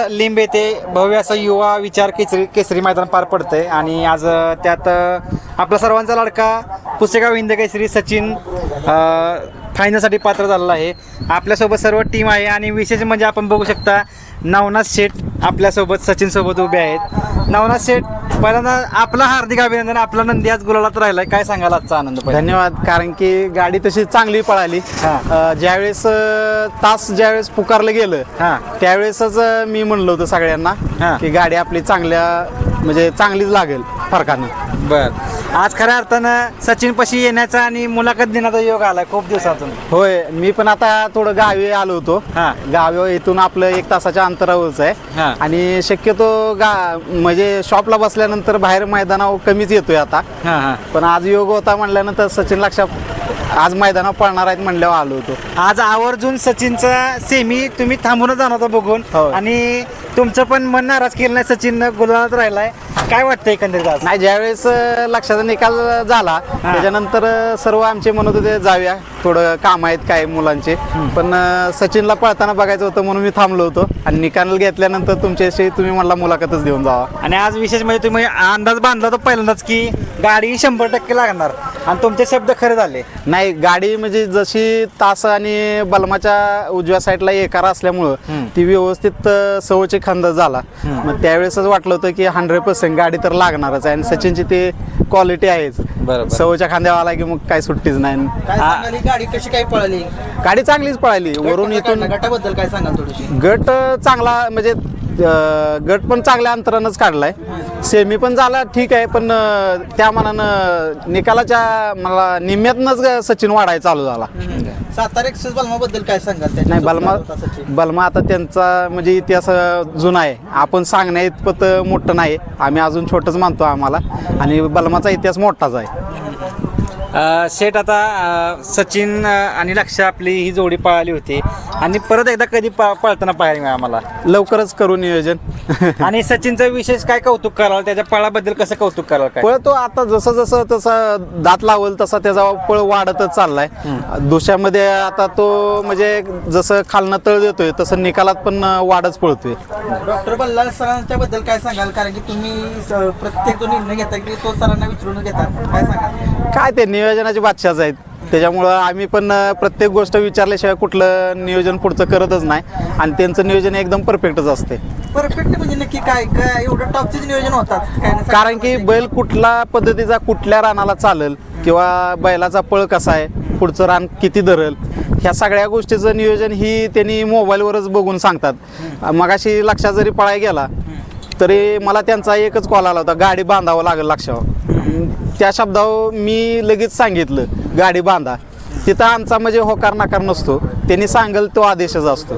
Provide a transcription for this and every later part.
लिंब येथे भव्य असं युवा विचार केसरी मैदान पार पडतंय आणि आज त्यात आपला सर्वांचा लाडका पुसेगाव हिंद केसरी सचिन फायनलसाठी पात्र झालेला आहे. आपल्यासोबत सर्व टीम आहे आणि विशेष म्हणजे आपण बघू शकता नवनाथ शेठ आपल्यासोबत सचिन सोबत उभे आहेत. नवनाथ शेठ, पहिल्यांदा आपलं हार्दिक अभिनंदन. आपला नंदी आज गुलालात राहिलाय, काय सांगाल आजचा आनंद? धन्यवाद. कारण की गाडी तशी चांगली पळाली. ज्यावेळेस ज्यावेळेस पुकारलं गेलं त्यावेळेसच मी म्हणलं होतं सगळ्यांना की गाडी आपली चांगलीच लागेल फरकानं. बर, आज खऱ्या अर्थानं सचिन पशी येण्याचा आणि मुलाखत देण्याचा योग आलाय खूप दिवसातून. होय, मी पण आता थोडं गावी आलो होतो. गावी इथून आपलं 1 तासाच्या अंतरावरच आहे आणि शक्यतो म्हणजे शॉपला बसल्यानंतर बाहेर मैदानावर कमीच येतोय आता. पण आज योग होता म्हणल्यानंतर सचिन लक्षात आज मैदानावर पळणार आहेत म्हणल्यावर आलो होतो. आज आवर्जून सचिनचा सेमी तुम्ही थांबूनच जाणार होता बघून आणि तुमचं पण मन नाराज केलं नाही, सचिन गुलालात राहिलाय. काय वाटतं एकंदरीत आज? नाही, ज्यावेळेस लक्षाचा निकाल झाला त्याच्यानंतर सर्व आमचे म्हणत होते जाऊया, थोडं काम आहेत काय मुलांचे, पण सचिनला पळताना बघायचं होतं म्हणून मी थांबलो होतो आणि निकाल घेतल्यानंतर तुमच्याशी तुम्ही म्हणला मुलाखतच देऊन जावा. आणि आज विशेष म्हणजे तुम्ही अंदाज बांधला तर पहिल्यांदाच की गाडी 100% लागणार आणि तुमचे शब्द खरे झाले. नाही, गाडी म्हणजे जशी तास आणि बलमाच्या उजव्या साईडला एकारा असल्यामुळं ती व्यवस्थित सवयचे खंद झाला. मग त्यावेळेसच वाटलं होतं की 100% गाडी तर लागणारच आहे आणि सचिनची ती क्वालिटी आहेच. सवयच्या खांद्यावर आला की मग काय सुट्टीच नाही. गाडी कशी काय पळाली? गाडी चांगलीच पळाली. वरून इथून गटाबद्दल काय सांगाल थोडीशी? गट चांगला म्हणजे गट पण चांगल्या अंतरानंच काढलाय. सेमी पण झाला ठीक आहे, पण त्या मानानं निकालाच्या मला निम्म्यातनंच सचिन वाढायला चालू झाला. सातारा एक्सप्रेस बलमाबद्दल काय सांगाल? नाही, बलमा आता त्यांचा म्हणजे इतिहास जुना आहे. आपण सांगण्या इतपत मोठं नाही, आम्ही अजून छोटंच मानतो आम्हाला, आणि बलमाचा इतिहास मोठाच आहे. शेठ, आता सचिन आणि लक्ष आपली ही जोडी पळाली होती आणि परत एकदा कधी पळताना पाहायला मिळालं आम्हाला? लवकरच करू नियोजन. आणि सचिनचं विशेष काय कौतुक कराल, त्याच्या पळाबद्दल कसं कौतुक कराल? काय पळतो आता जसं तसं दात लावल तसा त्याचा पळ वाढतच चाललाय. दुसऱ्यामध्ये आता तो म्हणजे जसं खालनं तळ देतोय तसं निकालात पण वाढच पळतोय. डॉक्टर बल्लाळ सरांच्या बद्दल काय सांगाल? कारण की तुम्ही प्रत्येक जो निर्णय घेता की तो सरांना विचारून घेता, काय सांगाल? काय ते नियोजनाचे बादशाहच आहेत, त्याच्यामुळं आम्ही पण प्रत्येक गोष्ट विचारल्याशिवाय कुठलं नियोजन पुढचं करतच नाही आणि त्यांचं नियोजन एकदम परफेक्टच असते. परफेक्ट म्हणजे नक्की काय काय एवढं टॉपचेच नियोजन होतात? कारण की बैल कुठल्या पद्धतीचा कुठल्या रानाला चालेल किंवा बैलाचा पळ कसा आहे, पुढचं रान किती धरल, ह्या सगळ्या गोष्टीचं नियोजन ही त्यांनी मोबाईलवरच बघून सांगतात. मगाशी लक्षात जरी पळायला गेला तरी मला त्यांचा एकच कॉल आला होता, गाडी बांधावं लागेल लक्षावर. त्या शब्दावर मी लगेच सांगितलं गाडी बांधा. तिथं आमचा म्हणजे होकार नाकार नसतो, त्यांनी सांगेल तो आदेशच असतो.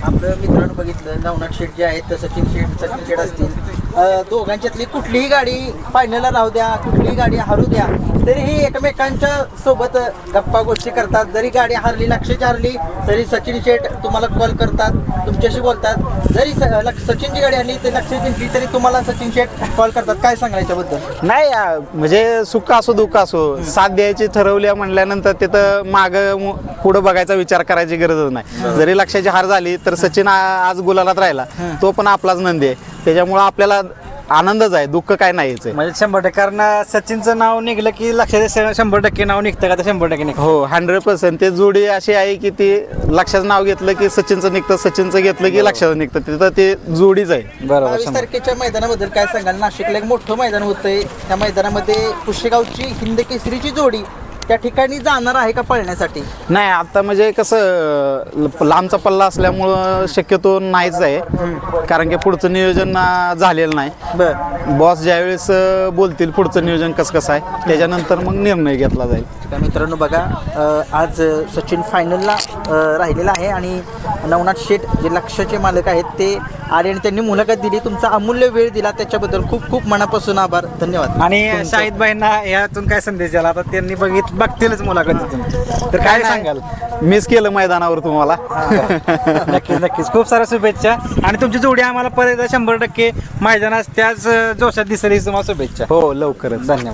आपलं मित्रांनो बघितलं नवनाथ शेठ जे आहेत सचिन शेठ असतील, दोघांच्यातली कुठलीही गाडी फायनलला राहू द्या, कुठलीही गाडी हरू द्या, तरीही एकमेकांच्या सोबत गप्पा गोष्टी करतात. जरी गाडी हारली, लक्षाची हारली, तरी सचिन शेठ तुम्हाला कॉल करतात, तुमच्याशी बोलतात. जरी सचिनची गाडी आली तर लक्ष जिंकली तरी तुम्हाला सचिन शेठ कॉल करतात. काय सांगायच्या बद्दल? नाही, म्हणजे सुख असो दुःख असो, साथ द्यायची ठरवल्या म्हणल्यानंतर तिथं मागं पुढं बघायचा विचार करायची गरजच नाही. जरी लक्षाची हार झाली तर सचिन आज गुलालात राहिला, तो पण आपलाच नंदी आहे. त्याच्यामुळं आपल्याला आनंदच आहे, दुःख काय नाहीच आहे. म्हणजे 100%. कारण सचिनचं नाव निघलं की लक्षात 100% नाव निघतं का? तर 100% निघतं. हो, 100%. ते जोडी अशी आहे की ती लक्षाचं नाव घेतलं की सचिनचं निघतं, सचिनचं घेतलं की लक्षाचं निघतं. तिथं ते जोडीच आहे. बरोबर. 22 तारखेच्या मैदानाबद्दल काय सांगाल? नाशिकला एक मोठं मैदान होतंय, त्या मैदानामध्ये पुशेगावची हिंद केसरीची जोडी त्या ठिकाणी जाणार आहे का पळण्यासाठी? नाही, आता म्हणजे कसं लांबचा पल्ला असल्यामुळं शक्यतो नाहीच आहे, कारण की पुढचं नियोजन झालेलं नाही. बॉस ज्यावेळेस बोलतील पुढचं नियोजन कसं आहे त्याच्यानंतर मग निर्णय घेतला जाईल. मित्रांनो बघा, आज सचिन फायनलला राहिलेला आहे आणि नवनाथ शेठ जे लक्षाचे मालक आहेत ते आले आणि त्यांनी मुलाखत दिली. तुमचा अमूल्य वेळ दिला त्याच्याबद्दल खूप खूप मनापासून आभार, धन्यवाद. आणि शाहिद भाईंना यातून काय संदेश द्याल? आता त्यांनी बघतीलच मुलाखत, तर काय सांगाल? मिस केलं मैदानावर तुम्हाला. नक्कीच खूप साऱ्या शुभेच्छा आणि तुमची जोडी आम्हाला परत 100% मैदानात त्याच जोशात दिसेल ही तुम्हाला शुभेच्छा. हो, लवकरच. धन्यवाद.